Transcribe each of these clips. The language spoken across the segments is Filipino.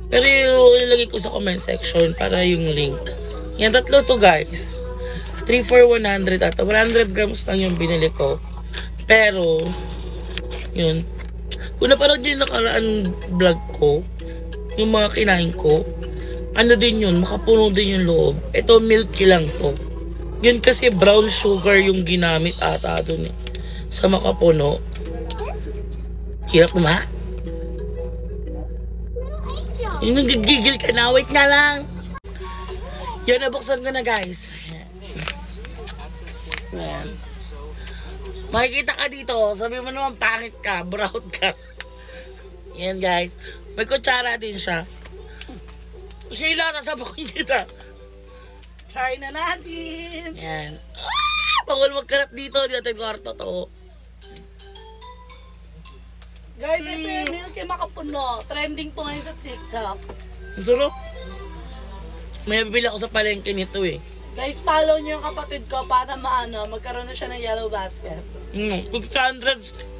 Pero ilagay ko sa comment section para yung link. Yan, tatlo to guys. 3 for 100 ata. 100 grams lang yung binili ko. Pero, yun. Kung napanood yung nakaraan vlog ko, yung mga kinain ko, ano din yun, makapuno din yung loob. Ito, milky lang to. Yun kasi brown sugar yung ginamit ata dun eh. Sa makapuno. Hirap ma. Yung nagigigil ka na, wait nga lang. Yun, nabuksan ko na guys. Ayan. Makikita ka dito, sabi mo naman pangit ka, brown ka. Yan guys. May kutsara din siya. Sheila, nasabi ko kita. Try na natin. Yan. Pangul magkarat dito, di natin kwarto to. Guys, ito yung milky makapuno. Trending po ngayon sa TikTok. Ang sarap. May bibili ako sa palengke nito eh. Guys, follow nyo yung kapatid ko para magkaroon na siya ng yellow basket. 600,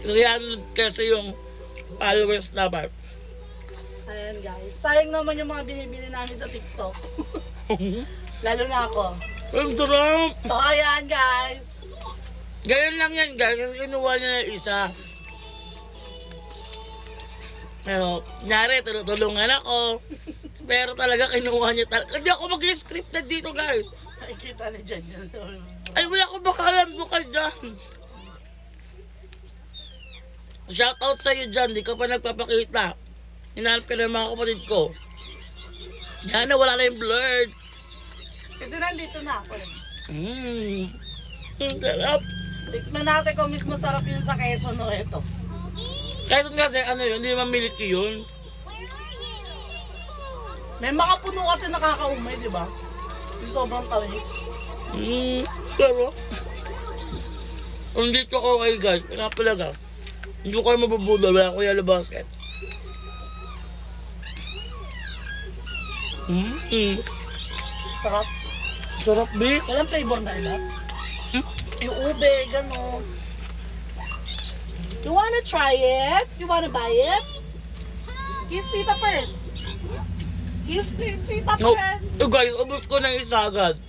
300 kasi yung followers dapat. Ayan guys. Sayang naman yung mga binibili namin sa TikTok. Lalo na ako. Ang sarap. So ayan guys. Ganyan lang yan guys. Kasi kinuha niya na isa. Pero, nyari, tulungan ako. Pero talaga kinuha niya talaga. Hindi ako mag-scripted dito guys. Nakikita na dyan yan. Ay, wala ko bakalan mo ka dyan. Shoutout sa'yo dyan, di ka pa nagpapakita. Hinahanap ka ng mga kapatid ko. Yan na, wala na yung blurred. Kasi nandito na ako. Sarap. Tikman natin kung mas masarap yun sa Quezon o ito. Kahit kasi ano yun, hindi naman milky yun. May makapuno kasi nakakaumay, di ba? Yung sobrang tamis. Pero, kung dito ko kayo guys, pinapalaga. Hindi ko kayo mabubudol, wala ko yellow basket. Sarap. Sarap, B. Walang flavor na iba. Yung ube, gano'n. You wanna try it? You wanna buy it? Kiss tita first. Kiss tita No, first. guys, ubos ko ng isa agad.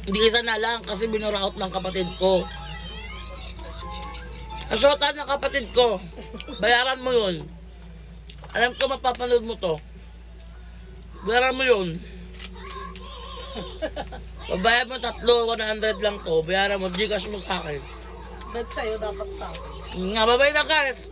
Hindi isa na lang kasi binuraot ng kapatid ko. Asyota ng kapatid ko. Bayaran mo yun. Alam ko mapapanood mo to. Bayaran mo yun. Babayad mo 100 lang to. Bayaran mo, Gcash mo sa akin. Ba't sa'yo dapat sa akin? Nga, babay na guys.